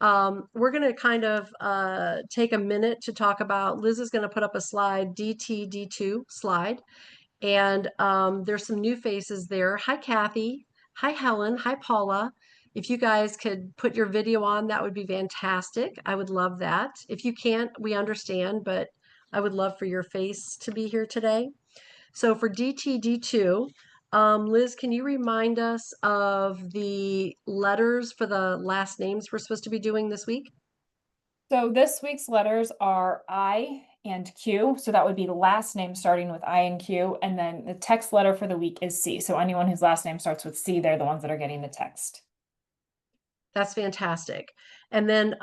So we're going to kind of take a minute to talk about, Liz is going to put up a slide, DTD2 slide. And there's some new faces there. Hi, Kathy. Hi, Helen. Hi, Paula. If you guys could put your video on, that would be fantastic. I would love that. If you can't, we understand, but I would love for your face to be here today. So for DTD2, Liz, can you remind us of the letters for the last names we're supposed to be doing this week? So this week's letters are I and Q. So that would be the last name starting with I and Q. And then the text letter for the week is C. So anyone whose last name starts with C, they're the ones that are getting the text. That's fantastic. And then,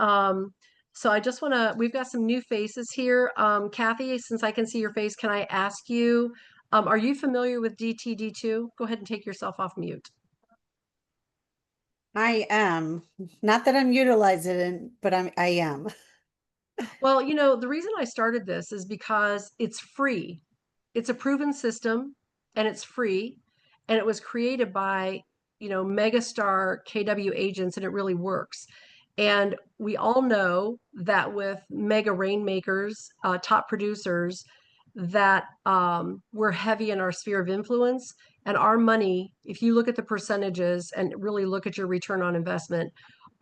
so I just want to, we've got some new faces here. Kathy, since I can see your face, can I ask you, are you familiar with DTD2? Go ahead and take yourself off mute. I am. Not that I'm utilizing it, but I am. Well, the reason I started this is because it's free. It's a proven system and it's free. And it was created by, megastar KW agents, and it really works. And we all know that with mega rainmakers, top producers, that we're heavy in our sphere of influence. And our money, if you look at the percentages and really look at your return on investment,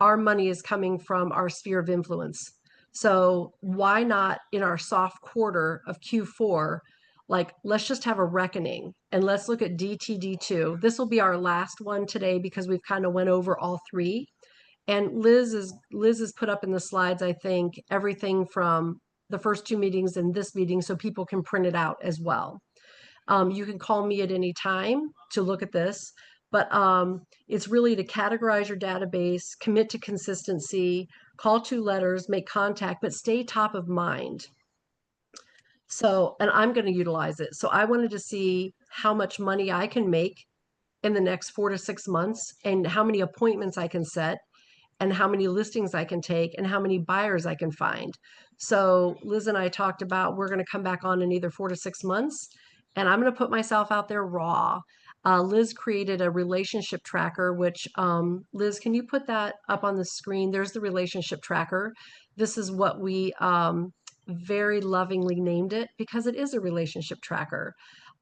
our money is coming from our sphere of influence. So why not in our soft quarter of Q4, like let's just have a reckoning and let's look at DTD2. This will be our last one today because we've kind of went over all three. And Liz is put up in the slides, I think, everything from the first two meetings and this meeting so people can print it out as well. You can call me at any time to look at this, but it's really to categorize your database, commit to consistency, call two letters, make contact, but stay top of mind. So, and I'm going to utilize it. So I wanted to see how much money I can make in the next 4 to 6 months and how many appointments I can set and how many listings I can take and how many buyers I can find. So Liz and I talked about we're going to come back on in either 4 to 6 months, and I'm going to put myself out there raw. Liz created a relationship tracker, which Liz, can you put that up on the screen? There's the relationship tracker. This is what we very lovingly named it because it is a relationship tracker.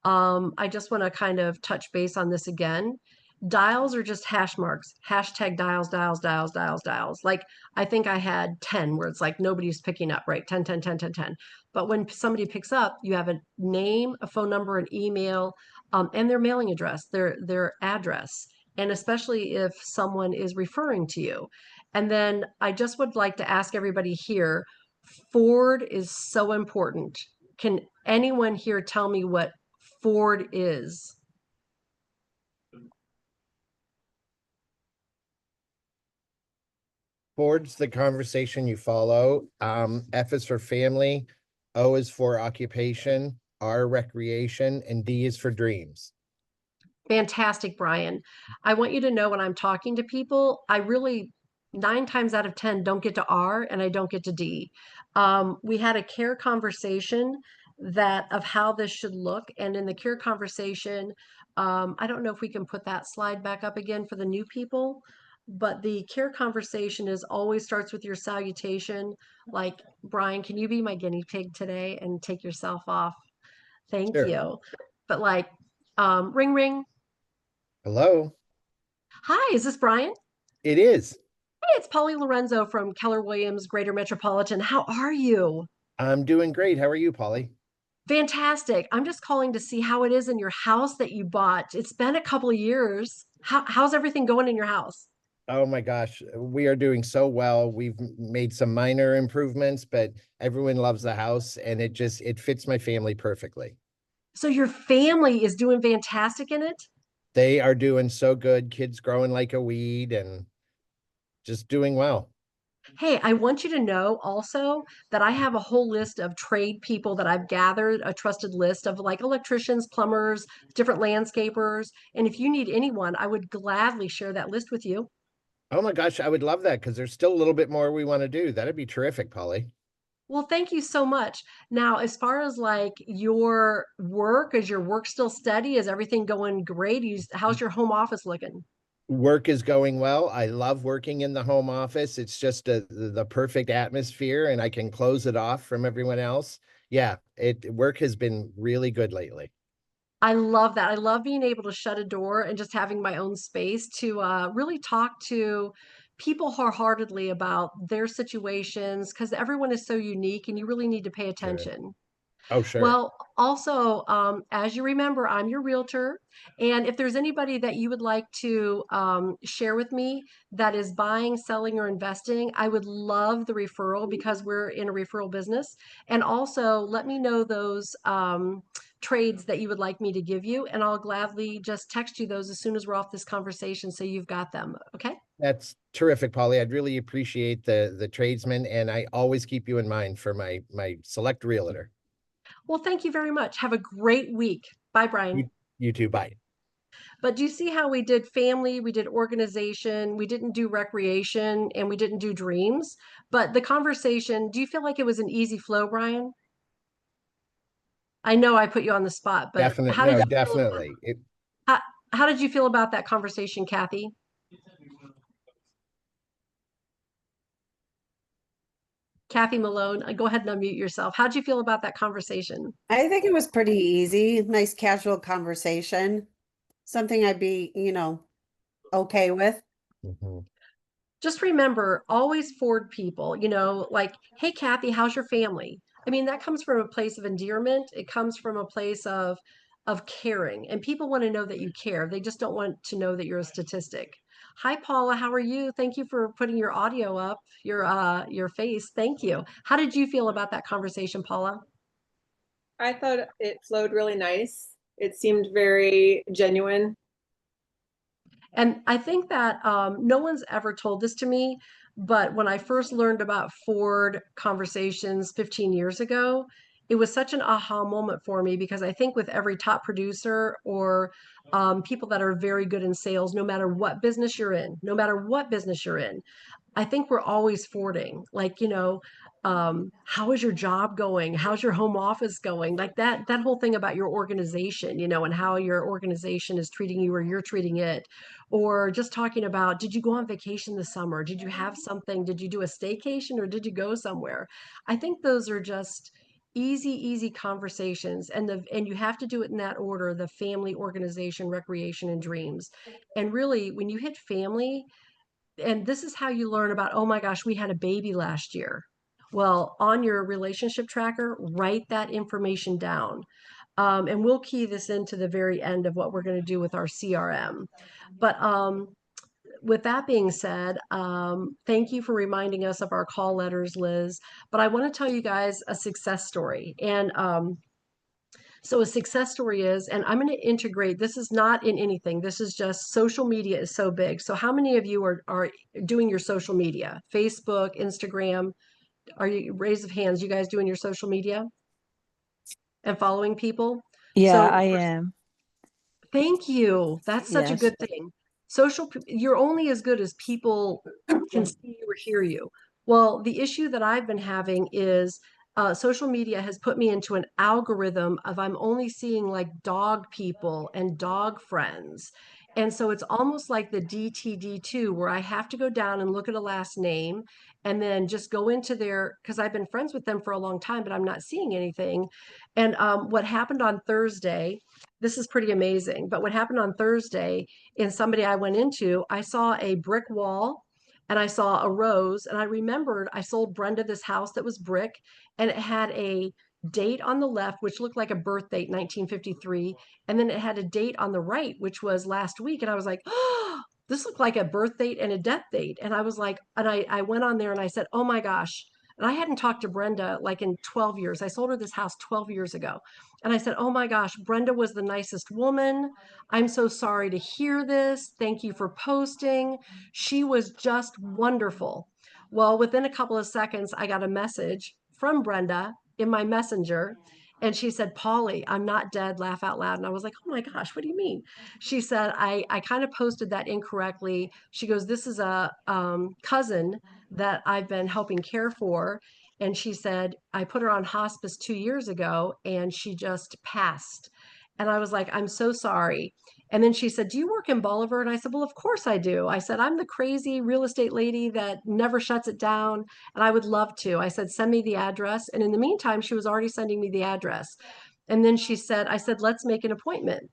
I just want to kind of touch base on this again. Dials are just hash marks, hashtag dials, dials, dials, dials, dials. Like I think I had 10 where it's like nobody's picking up, right? 10, 10, 10, 10, 10. But when somebody picks up, you have a name, a phone number, an email, and their mailing address, their address. And especially if someone is referring to you. And then I just would like to ask everybody here, Ford is so important. Can anyone here tell me what Ford is? Ford's the conversation you follow. F is for family, O is for occupation, R recreation, and D is for dreams. Fantastic, Brian. I want you to know when I'm talking to people, I really 9 times out of 10 don't get to R and I don't get to D. We had a care conversation that of how this should look. And in the care conversation, I don't know if we can put that slide back up again for the new people, but the care conversation is always starts with your salutation. Like, Brian, can you be my guinea pig today and take yourself off? Thank Sure. you. But like, ring, ring. Hello, Hi, is this Brian? it is. Hey, it's Polly Lorenzo from Keller Williams Greater Metropolitan. How are you? I'm doing great. How are you, Polly? Fantastic. I'm just calling to see how it is in your house that you bought. It's been a couple of years. How's everything going in your house? Oh my gosh, we are doing so well. We've made some minor improvements, but everyone loves the house and it fits my family perfectly. So your family is doing fantastic in it? They are doing so good. Kids growing like a weed and just doing well. Hey, I want you to know also that I have a whole list of trade people that I've gathered, a trusted list of like electricians, plumbers, different landscapers. And if you need anyone, I would gladly share that list with you. Oh my gosh, I would love that because there's still a little bit more we want to do. That'd be terrific, Polly. Well, thank you so much. Now, as far as like your work, is your work still steady? Is everything going great? How's your home office looking? Work is going well. I love working in the home office. It's just the perfect atmosphere and I can close it off from everyone else. Yeah, work has been really good lately. I love that. I love being able to shut a door and just having my own space to really talk to people wholeheartedly about their situations because everyone is so unique and you really need to pay Sure. attention. Oh, sure. Well, also, as you remember, I'm your realtor. And if there's anybody that you would like to share with me that is buying, selling, or investing, I would love the referral because we're in a referral business. And also, let me know those trades that you would like me to give you, and I'll gladly just text you those as soon as we're off this conversation so you've got them. Okay. That's terrific, Polly. I'd really appreciate the tradesman and I always keep you in mind for my select realtor. Well, thank you very much. Have a great week. Bye, Brian. You too. Bye. But do you see how we did family, we did organization, we didn't do recreation, and we didn't do dreams? But the conversation, do you feel like it was an easy flow, Brian? I know I put you on the spot, but Definitely. No, definitely. how, how did you feel about that conversation, Kathy? Kathy Malone, go ahead and unmute yourself. How'd you feel about that conversation? I think it was pretty easy, nice casual conversation. Something I'd be, okay with. Mhm. Just remember, always forward people, like, hey, Kathy, how's your family? I mean, that comes from a place of endearment. It comes from a place of caring. And people want to know that you care. They just don't want to know that you're a statistic. Hi, Paula, how are you? Thank you for putting your audio up, your face. Thank you. How did you feel about that conversation, Paula? I thought it flowed really nice. It seemed very genuine. And I think that no one's ever told this to me, but when I first learned about Ford conversations 15 years ago, it was such an aha moment for me because I think with every top producer or people that are very good in sales, no matter what business you're in, no matter what business you're in, I think we're always forwarding, like, how is your job going? How's your home office going? Like that whole thing about your organization, and how your organization is treating you or you're treating it. Or just talking about, did you go on vacation this summer? Did you have something? Did you do a staycation or did you go somewhere? I think those are just easy conversations. And you have to do it in that order: the family, organization, recreation, and dreams. And really, when you hit family, and this is how you learn about, oh my gosh, we had a baby last year. Well, on your relationship tracker, write that information down. And we'll key this into the very end of what we're going to do with our CRM. But with that being said, thank you for reminding us of our call letters, Liz. But I want to tell you guys a success story. And so a success story is, and I'm going to integrate, this is not in anything. This is just social media is so big. So how many of you are doing your social media? Facebook, Instagram? Are you, raise of hands, you guys doing your social media and following people? Yeah, So I am. thank you. That's such a Yes. good thing. You're only as good as people can see you or hear you. Well, the issue that I've been having is social media has put me into an algorithm of I'm only seeing like dog people and dog friends. And so it's almost like the DTD2 where I have to go down and look at a last name and then just go into their, because I've been friends with them for a long time, but I'm not seeing anything. And what happened on Thursday, this is pretty amazing. But what happened on Thursday, in somebody I went into, I saw a brick wall and I saw a rose. And I remembered I sold Brenda this house that was brick and it had a date on the left, which looked like a birth date, 1953. And then it had a date on the right, which was last week. And I was like, oh, this looked like a birth date and a death date. And I was like, and I went on there and I said, oh my gosh. And I hadn't talked to Brenda like in 12 years. I sold her this house 12 years ago. And I said, oh my gosh, Brenda was the nicest woman. I'm so sorry to hear this. Thank you for posting. She was just wonderful. Well, within a couple of seconds, I got a message from Brenda in my messenger. And she said, Polly, I'm not dead, laugh out loud. And I was like, oh my gosh, what do you mean? She said, I kind of posted that incorrectly. She goes, this is a cousin that I've been helping care for. And she said, I put her on hospice 2 years ago and she just passed. And I was like, I'm so sorry. And then she said, "Do you work in Bolivar?" And I said, "Well, of course I do." I said, "I'm the crazy real estate lady that never shuts it down, and I would love to." I said, "Send me the address." And in the meantime, she was already sending me the address. And then I said, "Let's make an appointment."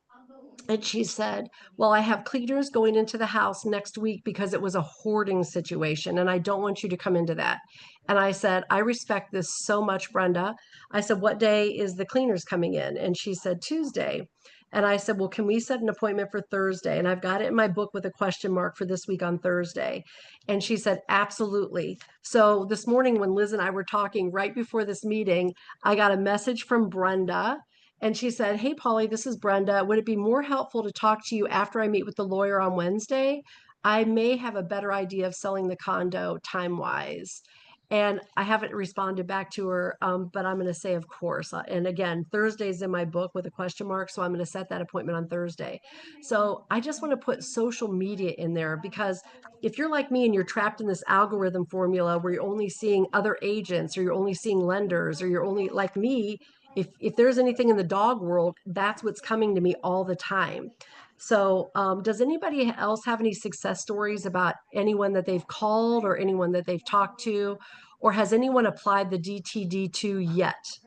And she said, "Well, I have cleaners going into the house next week because it was a hoarding situation, and I don't want you to come into that." And I said, "I respect this so much, Brenda." I said, "What day is the cleaners coming in?" And she said, "Tuesday." And I said, "Well, can we set an appointment for Thursday?" And I've got it in my book with a question mark for this week on Thursday. And she said, "Absolutely." So this morning, when Liz and I were talking right before this meeting, I got a message from Brenda. And she said, "Hey, Polly, this is Brenda. Would it be more helpful to talk to you after I meet with the lawyer on Wednesday? I may have a better idea of selling the condo time-wise." And I haven't responded back to her, but I'm going to say, of course. And again, Thursday's in my book with a question mark, so I'm going to set that appointment on Thursday. So I just want to put social media in there, because if you're like me and you're trapped in this algorithm formula where you're only seeing other agents, or you're only seeing lenders, or you're only like me, if there's anything in the dog world, that's what's coming to me all the time. So, does anybody else have any success stories about anyone that they've called or anyone that they've talked to, or has anyone applied the DTD2 yet?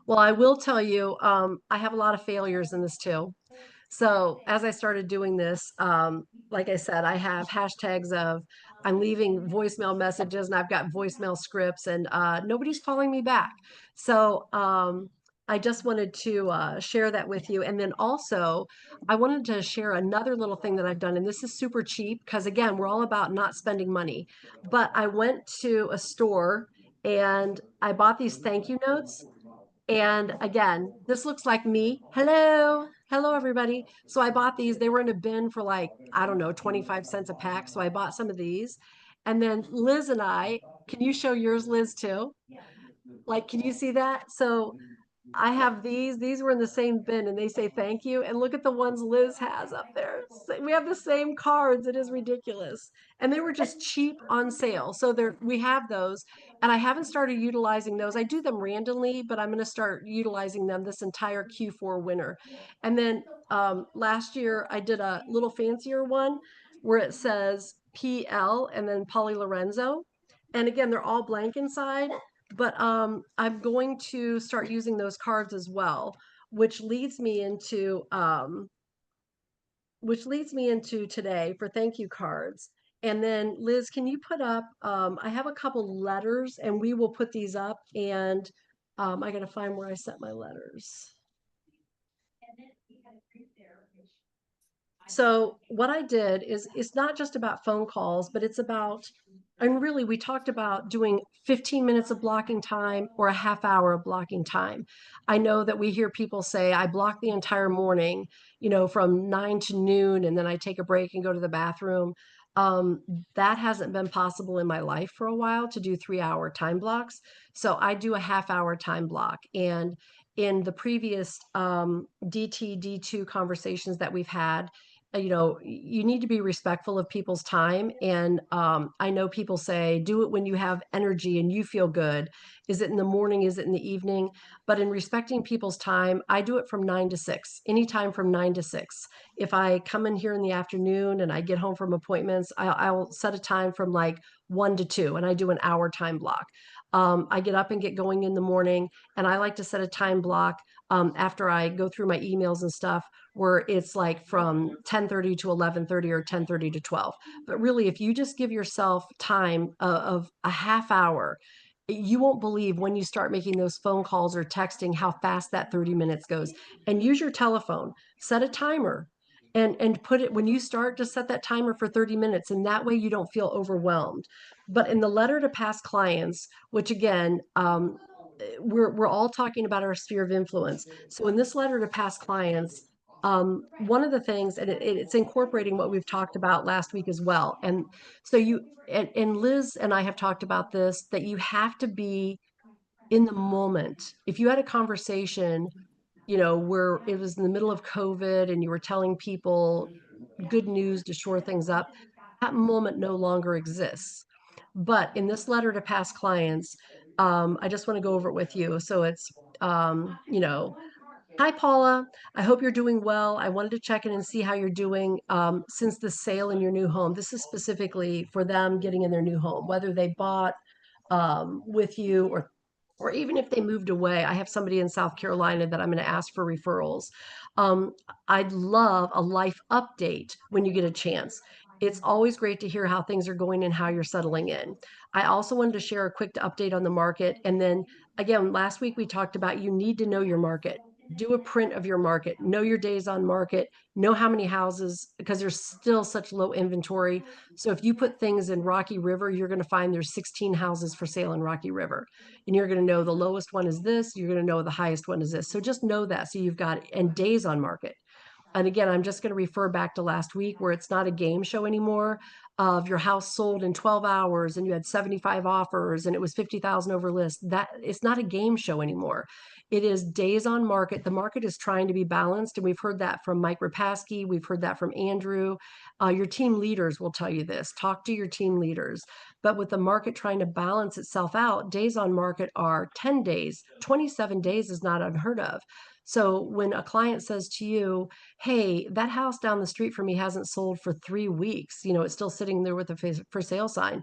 Well, I will tell you, I have a lot of failures in this too. So as I started doing this, like I said, I have hashtags of I'm leaving voicemail messages, and I've got voicemail scripts, and nobody's calling me back. So I just wanted to share that with you. And then also, I wanted to share another little thing that I've done, and this is super cheap because, again, we're all about not spending money. But I went to a store and I bought these thank you notes. And again, this looks like me. Hello. Hello, everybody. So I bought these. They were in a bin for like, I don't know, 25 cents a pack. So I bought some of these. And then Liz and I, can you show yours, Liz, too? Like, can you see that? So I have these were in the same bin, and they say thank you. And look at the ones Liz has up there. We have the same cards. It is ridiculous. And they were just cheap on sale. So we have those. And I haven't started utilizing those. I do them randomly, but I'm going to start utilizing them this entire Q4 winter. And then last year I did a little fancier one where it says PL and then Polly Lorenzo. And again, they're all blank inside. But I'm going to start using those cards as well, which leads me into today for thank you cards. And then Liz, can you put up? I have a couple letters, and we will put these up. And I got to find where I set my letters. So what I did is it's not just about phone calls, but it's about, and really we talked about doing 15 minutes of blocking time or a half hour of blocking time. I know that we hear people say, I block the entire morning, from 9 to noon, and then I take a break and go to the bathroom. Um, that hasn't been possible in my life for a while to do 3-hour time blocks. So I do a half hour time block. And in the previous DTD2 conversations that we've had, you need to be respectful of people's time. And I know people say, do it when you have energy and you feel good. Is it in the morning? Is it in the evening? But in respecting people's time, I do it from 9 to 6, anytime from 9 to 6. If I come in here in the afternoon and I get home from appointments, I'll set a time from like 1 to 2, and I do an hour time block. I get up and get going in the morning, and I like to set a time block after I go through my emails and stuff, where it's like from 10:30 to 11:30 or 10:30 to 12. But really, if you just give yourself time of a half hour, you won't believe when you start making those phone calls or texting how fast that 30 minutes goes. And use your telephone, set a timer, and put it when you start, to set that timer for 30 minutes, and that way you don't feel overwhelmed. But in the letter to past clients, which again, we're all talking about our sphere of influence. So in this letter to past clients, one of the things, and it's incorporating what we've talked about last week as well. And so and Liz and I have talked about this, that you have to be in the moment. If you had a conversation, where it was in the middle of COVID and you were telling people good news to shore things up, that moment no longer exists. But in this letter to past clients, I just want to go over it with you. So it's, you know, hi, Paula. I hope you're doing well. I wanted to check in and see how you're doing since the sale in your new home. This is specifically for them getting in their new home, whether they bought with you or even if they moved away. I have somebody in South Carolina that I'm going to ask for referrals. Um, I'd love a life update when you get a chance. It's always great to hear how things are going and how you're settling in. I also wanted to share a quick update on the market. And then again, last week we talked about you need to know your market. Do a print of your market, know your days on market, know how many houses, because there's still such low inventory. So if you put things in Rocky River, you're going to find there's 16 houses for sale in Rocky River. And you're going to know the lowest one is this, you're going to know the highest one is this. So just know that. So you've got, and days on market. And again, I'm just going to refer back to last week where it's not a game show anymore of your house sold in 12 hours and you had 75 offers and it was 50,000 over list. That it's not a game show anymore. It is days on market. The market is trying to be balanced. And we've heard that from Mike Rapaski. We've heard that from Andrew. Your team leaders will tell you this. Talk to your team leaders. But with the market trying to balance itself out, days on market are 10 days. 27 days is not unheard of. So when a client says to you, hey, that house down the street from me hasn't sold for 3 weeks, you know, it's still sitting there with a for sale sign.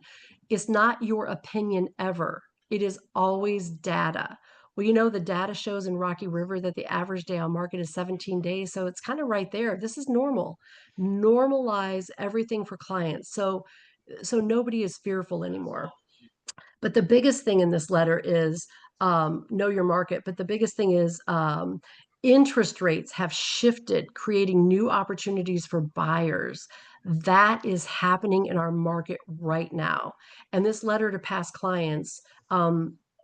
It's not your opinion ever. It is always data. Well, you know, the data shows in Rocky River that the average day on market is 17 days. So it's kind of right there. This is normal. Normalize everything for clients. So nobody is fearful anymore. But the biggest thing in this letter is know your market. But the biggest thing is interest rates have shifted, creating new opportunities for buyers. That is happening in our market right now. And this letter to past clients,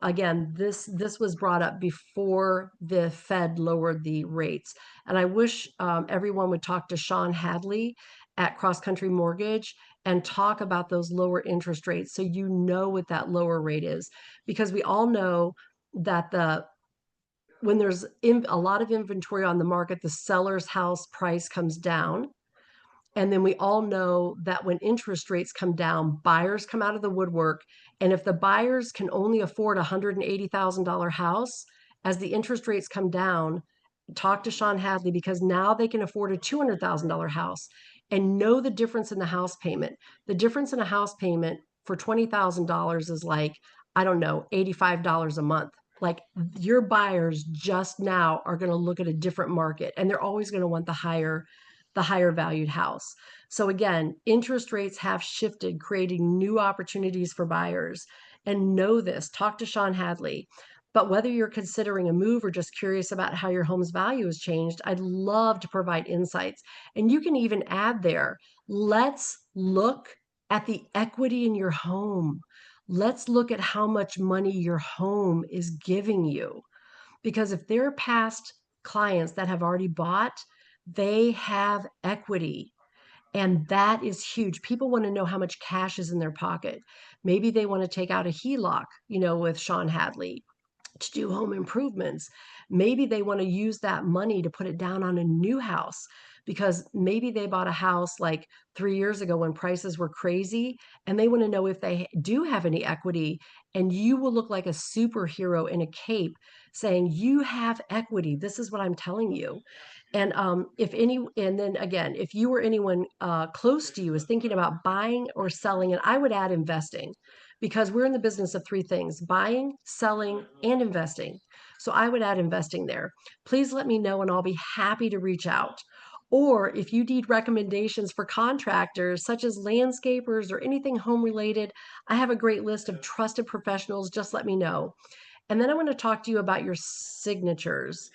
again, this was brought up before the Fed lowered the rates. And I wish everyone would talk to Sean Hadley at Cross Country Mortgage and talk about those lower interest rates so you know what that lower rate is, because we all know that when there's a lot of inventory on the market, the seller's house price comes down. And then we all know that when interest rates come down, buyers come out of the woodwork. And if the buyers can only afford a $180,000 house, as the interest rates come down, talk to Sean Hadley, because now they can afford a $200,000 house and know the difference in the house payment. The difference in a house payment for $20,000 is like, I don't know, $85 a month. Like your buyers just now are going to look at a different market and they're always going to want the higher valued house. So again, interest rates have shifted, creating new opportunities for buyers. And know this, talk to Sean Hadley. But whether you're considering a move or just curious about how your home's value has changed, I'd love to provide insights. And you can even add there, let's look at the equity in your home. Let's look at how much money your home is giving you. Because if they're past clients that have already bought, they have equity. And that is huge. People want to know how much cash is in their pocket. Maybe they want to take out a HELOC, you know, with Sean Hadley to do home improvements. Maybe they want to use that money to put it down on a new house because maybe they bought a house like 3 years ago when prices were crazy and they want to know if they do have any equity. And you will look like a superhero in a cape saying, you have equity. This is what I'm telling you. And and then again, if you or anyone close to you is thinking about buying or selling, and I would add investing, because we're in the business of three things: buying, selling, and investing. So I would add investing there. Please let me know and I'll be happy to reach out. Or if you need recommendations for contractors, such as landscapers or anything home related, I have a great list of trusted professionals. Just let me know. And then I want to talk to you about your signatures.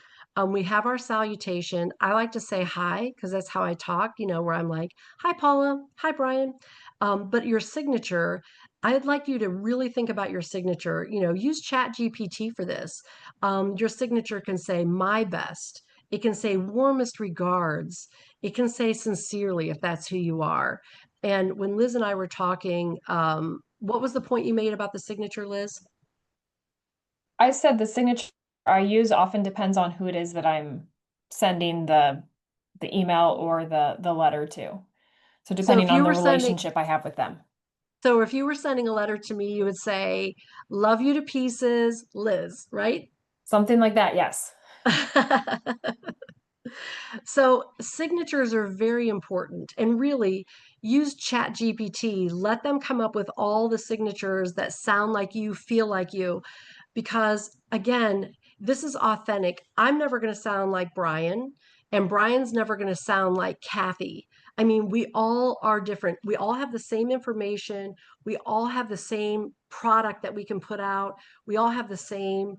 We have our salutation. I like to say hi because that's how I talk, you know, where I'm like, hi, Paula. Hi, Brian. But your signature, I'd like you to really think about your signature. You know, use Chat GPT for this. Your signature can say my best. It can say warmest regards. It can say sincerely if that's who you are. And when Liz and I were talking, what was the point you made about the signature, Liz? I said the signature I use often depends on who it is that I'm sending the email or the letter to. So So depending if on you the were sending, relationship I have with them. So if you were sending a letter to me, you would say, love you to pieces, Liz, right? Something like that, yes. So signatures are very important, and really use Chat GPT. Let them come up with all the signatures that sound like you, feel like you, because again, this is authentic. I'm never going to sound like Brian, and Brian's never going to sound like Kathy. I mean, we all are different. We all have the same information. We all have the same product that we can put out. We all have the same,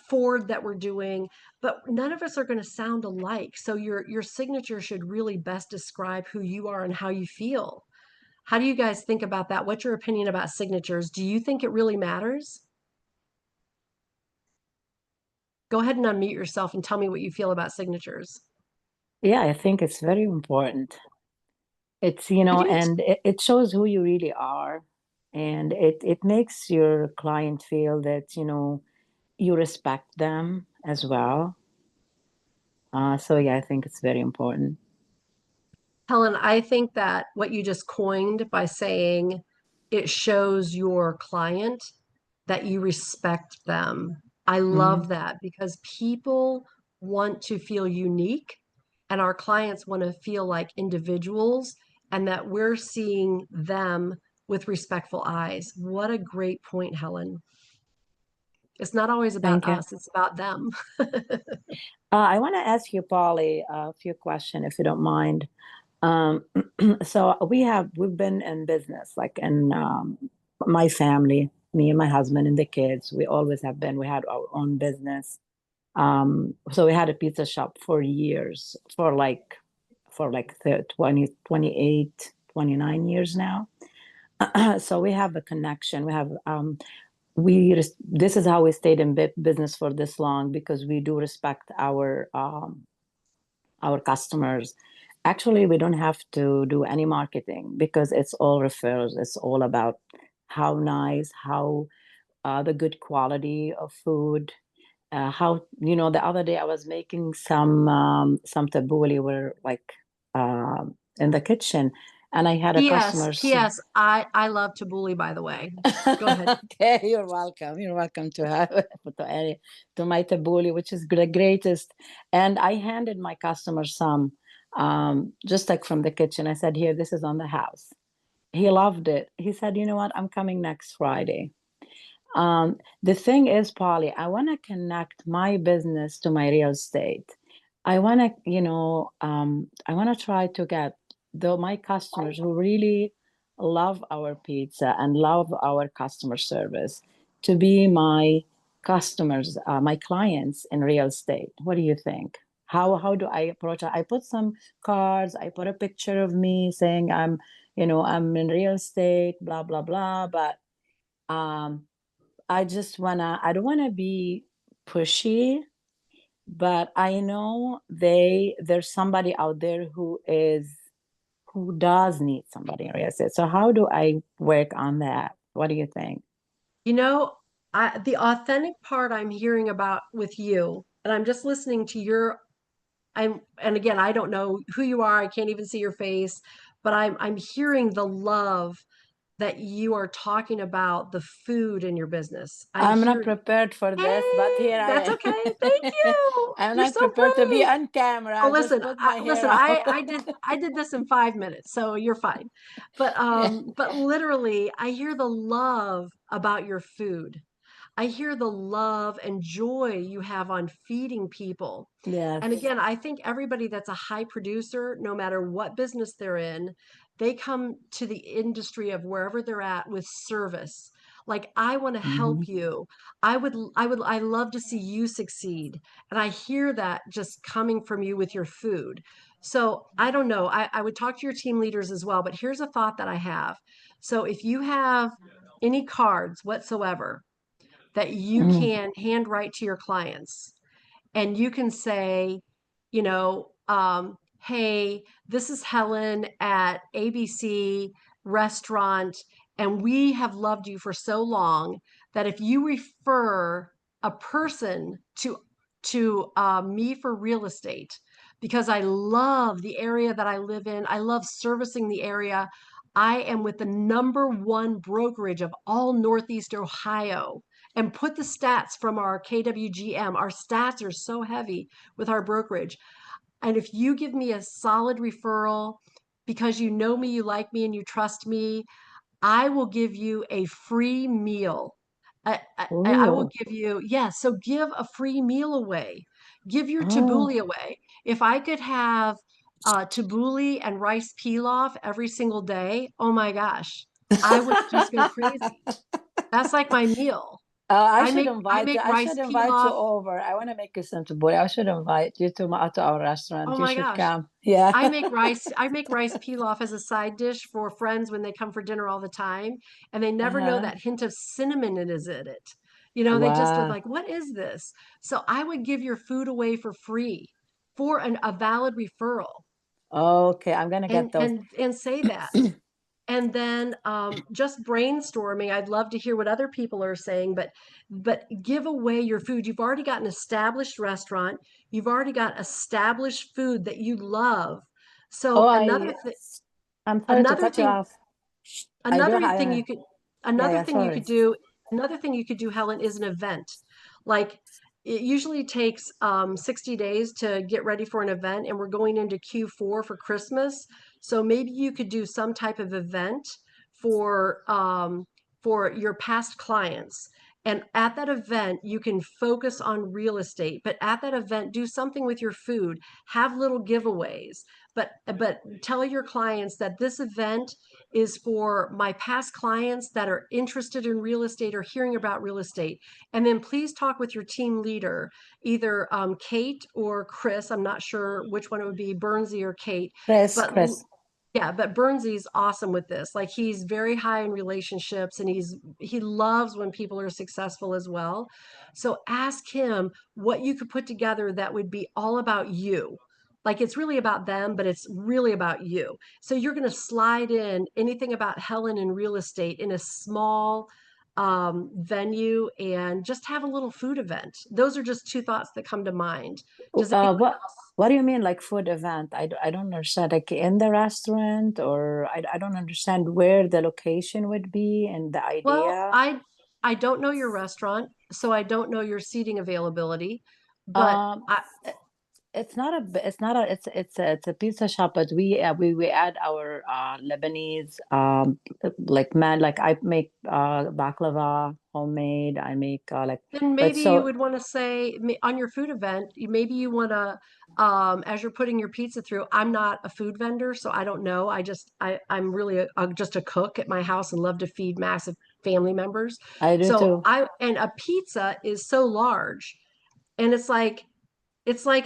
Ford that we're doing, but none of us are going to sound alike. So your signature should really best describe who you are and how you feel. How do you guys think about that? What's your opinion about signatures? Do you think it really matters? Go ahead and unmute yourself and tell me what you feel about signatures. Yeah, I think it's very important. It's, I do. and it shows who you really are. And it makes your client feel that, you respect them as well. So yeah, I think it's very important. Helen, I think that what you just coined by saying it shows your client that you respect them. I love Mhm. that because people want to feel unique and our clients want to feel like individuals and that we're seeing them with respectful eyes. What a great point, Helen. It's not always about Thank you. us, it's about them. I want to ask you, Polly, a few questions, if you don't mind. Um, so we've been in business, like in my family, me and my husband and the kids. We always have been. We had our own business. So we had a pizza shop for years, for like 20, 28, 29 years now. So we have a connection. We have this is how we stayed in business for this long, because we do respect our customers. Actually, we don't have to do any marketing because it's all referrals. It's all about how nice, how the good quality of food. How, the other day I was making some tabbouleh, were like in the kitchen, and I had a P.S. customer. P.S. I love tabbouleh, by the way. Go ahead. Okay, you're welcome. You're welcome to have to my tabbouleh, which is the greatest. And I handed my customer some, just like from the kitchen. I said, "Here, this is on the house." He loved it. He said, "You know what? I'm coming next Friday." The thing is, Polly, I want to connect my business to my real estate. I want to, I want to try to get my customers who really love our pizza and love our customer service to be my customers, my clients in real estate. What do you think? How do I approach it? I put some cards. I put a picture of me saying I'm in real estate, blah blah blah. But um, I don't wanna be pushy, but I know there's somebody out there who does need somebody in real estate. So how do I work on that? What do you think? You know, the authentic part I'm hearing about with you, and I'm just listening to and again, I don't know who you are. I can't even see your face, but I'm hearing the love that you are talking about the food in your business. I'm I'm not hearing, prepared for this, but hey, here that's I okay. am. Thank you. I'm You're not so prepared to be brave. on camera. Oh, I just listen, put my hair listen, out. I did this in 5 minutes, so you're fine. Yeah. But literally, I hear the love about your food. I hear the love and joy you have on feeding people. Yes. And again, I think everybody that's a high producer, no matter what business they're in, they come to the industry of wherever they're at with service. Like, I want to Mhm. help you. I love to see you succeed. And I hear that just coming from you with your food. So I don't know. I would talk to your team leaders as well, but here's a thought that I have. So if you have any cards whatsoever that you Mhm. can handwrite to your clients, and you can say, hey, this is Helen at ABC restaurant, and we have loved you for so long that if you refer a person to me for real estate, because I love the area that I live in, I love servicing the area. I am with the #1 brokerage of all Northeast Ohio, and put the stats from our KWGM. Our stats are so heavy with our brokerage. And if you give me a solid referral because you know me, you like me, and you trust me, I will give you a free meal. I will Ooh. give you, yeah, so give a free meal away. Give your Oh. tabbouleh away. If I could have tabbouleh and rice pilaf every single day, oh my gosh, I would just go crazy. That's like my meal. I I should make I invite you. make I rice should invite you pilaf. over. I want to make you some tabbouleh. I should invite you to our restaurant. Oh You my should gosh. come. Yeah. I make rice pilaf as a side dish for friends when they come for dinner all the time, and they never know Uh-huh. that hint of cinnamon it is in it. You know, they just are Wow. like, "What is this?" So I would give your food away for free for a valid referral, Okay, I'm gonna get those. and say that. And then just brainstorming. I'd love to hear what other people are saying, but give away your food. You've already got an established restaurant. You've already got established food that you love. Oh, So I'm sorry to another cut you thing off. I do another thing have, you could yeah, another yeah, thing you could sorry. do another thing you could do, Helen, is an event. Like, it usually takes 60 days to get ready for an event, and we're going into Q4 for Christmas. So maybe you could do some type of event for for your past clients. And at that event, you can focus on real estate, but at that event, do something with your food, have little giveaways, but tell your clients that this event is for my past clients that are interested in real estate or hearing about real estate. And then please talk with your team leader, either Kate or Chris. I'm not sure which one it would be, Bernsey or Kate. Chris, But Chris. yeah, but Burnsy's awesome with this. Like, he's very high in relationships, and he loves when people are successful as well. So ask him what you could put together that would be all about you. Like, it's really about them, but it's really about you. So you're going to slide in anything about Helen and real estate in a small venue, and just have a little food event. Those are just two thoughts that come to mind. Does anyone What else? what do you mean like food event? I don't understand. Like in the restaurant, or I don't understand where the location would be and the Well, idea. I don't know your restaurant, so I don't know your seating availability, but Um, it's not a it's not a it's a pizza shop, but we add our Lebanese like man, like I make baklava homemade. I make like, then but maybe you so would want to say, on your food event, maybe you want to, as you're putting your pizza through, I'm not a food vendor, so I don't know. I'm really just a cook at my house and love to feed massive family members. I do So too. and a pizza is so large, and it's like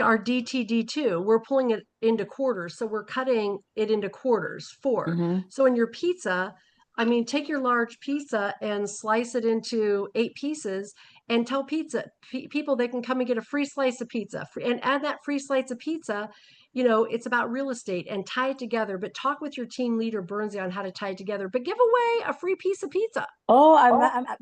our DTD2. We're pulling it into quarters. So we're cutting it into quarters, 4. Mm-hmm. So in your pizza, I mean, take your large pizza and slice it into 8 pieces, and tell people they can come and get a free slice of pizza, and add that free slice of pizza. It's about real estate, and tie it together, but talk with your team leader, Bernsey, on how to tie it together, but give away a free piece of pizza. Oh,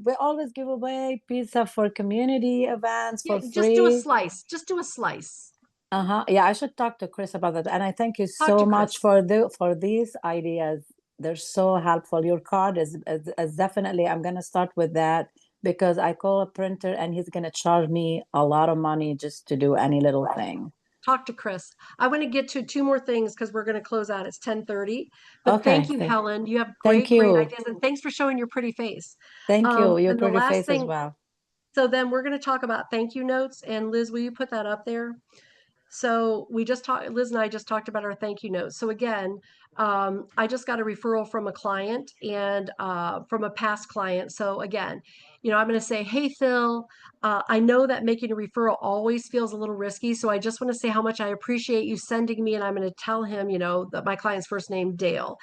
we always give away pizza for community events Yeah, for just do a free. slice. Just do a slice. Uh-huh. Yeah, I should talk to Chris about that. And I thank you Talk so to much Chris. for these ideas. They're so helpful. Your card is definitely, I'm gonna start with that, because I call a printer and he's gonna charge me a lot of money just to do any little thing. Talk to Chris. I want to get to 2 more things because we're going to close out. It's 10:30. But Okay, thank you, okay. Helen. You have Thank great, great you. ideas, and thanks for showing your pretty face. Thank you. Your And the pretty last face as thing, well. so then we're going to talk about thank you notes. And Liz, will you put that up there? So Liz and I just talked about our thank you notes. So again, I just got a referral from a client, and from a past client. So again, I'm going to say, hey, Phil, I know that making a referral always feels a little risky. So I just want to say how much I appreciate you sending me. And I'm going to tell him, that my client's first name, Dale.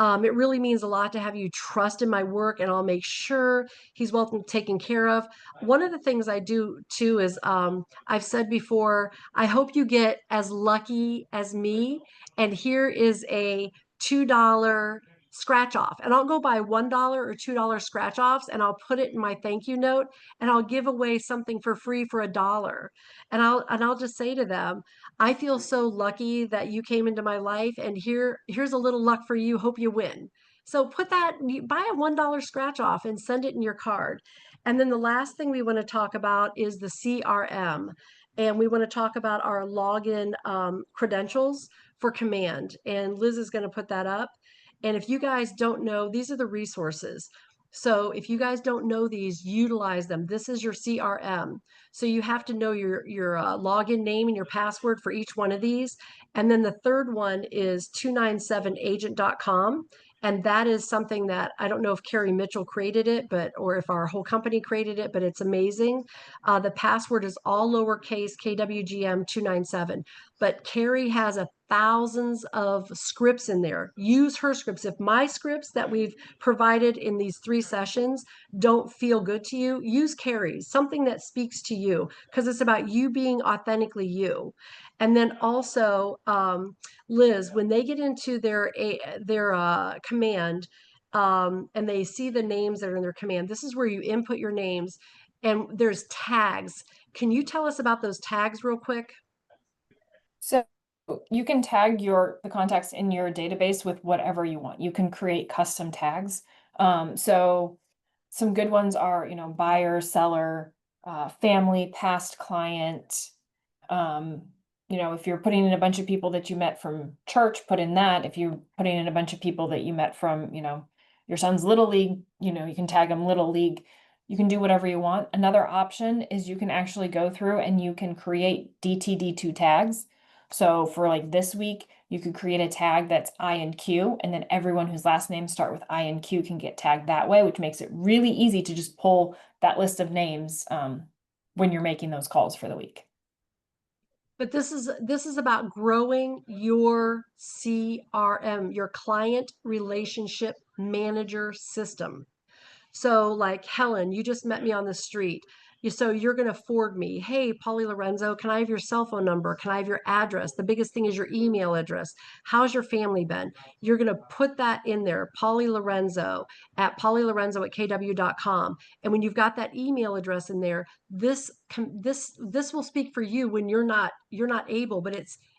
It really means a lot to have you trust in my work, and I'll make sure he's well taken care of. One of the things I do too is, I've said before, I hope you get as lucky as me. And here is a $2 scratch off. And I'll go buy $1 or $2 scratch offs, and I'll put it in my thank you note, and I'll give away something for free for $1. And I'll just say to them, I feel so lucky that you came into my life, and here's a little luck for you. Hope you win. So put that, buy a $1 scratch off and send it in your card. And then the last thing we want to talk about is the CRM. And we want to talk about our login credentials for Command. And Liz is going to put that up. And if you guys don't know, these are the resources. So if you guys don't know these, utilize them. This is your CRM. So you have to know your login name and your password for each one of these. And then the third one is 297agent.com. And that is something that I don't know if Carrie Mitchell created it, or if our whole company created it, but it's amazing. The password is all lowercase KWGM 297. But Carrie has thousands of scripts in there. Use her scripts. If my scripts that we've provided in these 3 sessions don't feel good to you, use Carrie's, something that speaks to you, because it's about you being authentically you. And then also, Liz, when they get into their command, and they see the names that are in their command, this is where you input your names, and there's tags. Can you tell us about those tags real quick? So you can tag the contacts in your database with whatever you want. You can create custom tags. So some good ones are, buyer, seller, family, past client. If you're putting in a bunch of people that you met from church, put in that. If you're putting in a bunch of people that you met from, your son's little league, you can tag them little league. You can do whatever you want. Another option is you can actually go through and you can create DTD2 tags. So for like this week, you could create a tag that's I and Q, and then everyone whose last names start with I and Q can get tagged that way, which makes it really easy to just pull that list of names when you're making those calls for the week. But this is about growing your CRM, your client relationship manager system. So like Helen, you just met me on the street. So you're going to forward me, hey, Polly Lorenzo, can I have your cell phone number? Can I have your address? The biggest thing is your email address. How's your family been? You're going to put that in there, Polly Lorenzo at pollylorenzo@kw.com. And when you've got that email address in there, this will speak for you when you're not able, but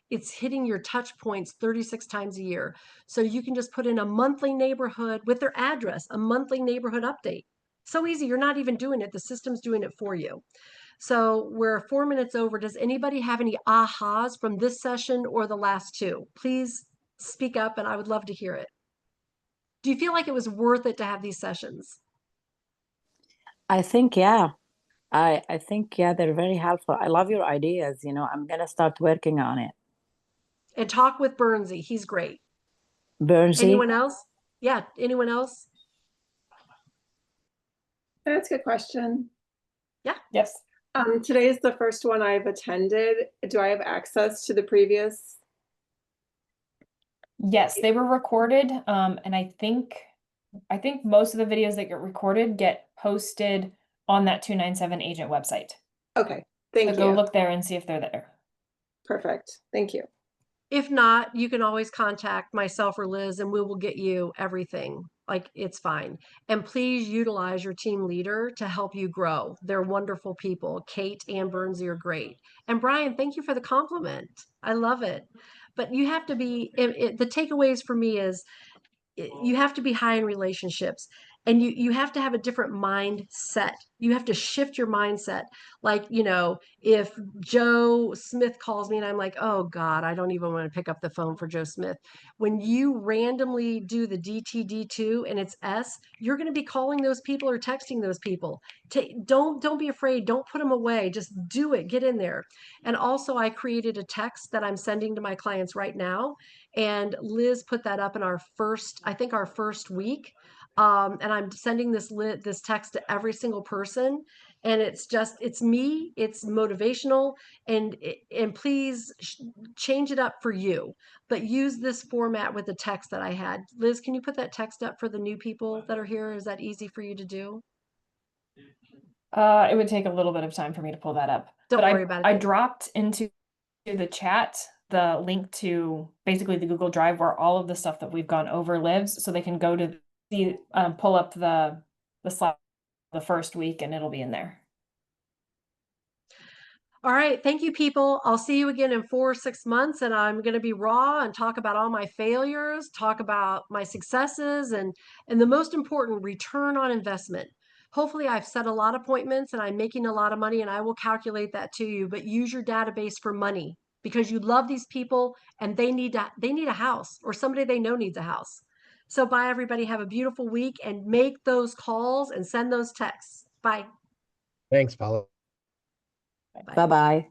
it's hitting your touch points 36 times a year. So you can just put in a monthly neighborhood with their address, a monthly neighborhood update. So easy. You're not even doing it. The system's doing it for you. So we're 4 minutes over. Does anybody have any ahas from this session or the last 2? Please speak up and I would love to hear it. Do you feel like it was worth it to have these sessions? I think, yeah. I think, yeah, they're very helpful. I love your ideas. I'm going to start working on it. And talk with Bernsey. He's great. Bernsey? Anyone else? Yeah. Anyone else? That's a good question. Yeah. Yes. Today is the first one I've attended. Do I have access to the previous? Yes, they were recorded. And I think most of the videos that get recorded get posted on that 297 agent website. Okay, thank you. So go look there and see if they're there. Perfect. Thank you. If not, you can always contact myself or Liz and we will get you everything. Like, it's fine. And please utilize your team leader to help you grow. They're wonderful people. Kate and Bernsey are great. And Brian, thank you for the compliment. I love it. But you have to be, the takeaways for me is you have to be high in relationships, and you have to have a different mindset. You have to shift your mindset. Like, if Joe Smith calls me and I'm like, oh God, I don't even want to pick up the phone for Joe Smith. When you randomly do the DTD2 and it's S, you're going to be calling those people or texting those people. Don't be afraid. Don't put them away. Just do it. Get in there. And also, I created a text that I'm sending to my clients right now. And Liz put that up in our first week. And I'm sending this text to every single person. And it's me, it's motivational, and please change it up for you, but use this format with the text that I had. Liz, can you put that text up for the new people that are here? Is that easy for you to do? It would take a little bit of time for me to pull that up. Don't but worry about it. I dropped into the chat the link to basically the Google Drive where all of the stuff that we've gone over lives, so they can go to the pull up the slide the first week and it'll be in there. All right. Thank you, people. I'll see you again in 4 or 6 months, and I'm going to be raw and talk about all my failures, talk about my successes, and the most important, return on investment. Hopefully I've set a lot of appointments and I'm making a lot of money, and I will calculate that to you, but use your database for money because you love these people and they need a house, or somebody they know needs a house. So bye everybody. Have a beautiful week and make those calls and send those texts. Bye. Thanks, Paula. Bye. Bye-bye.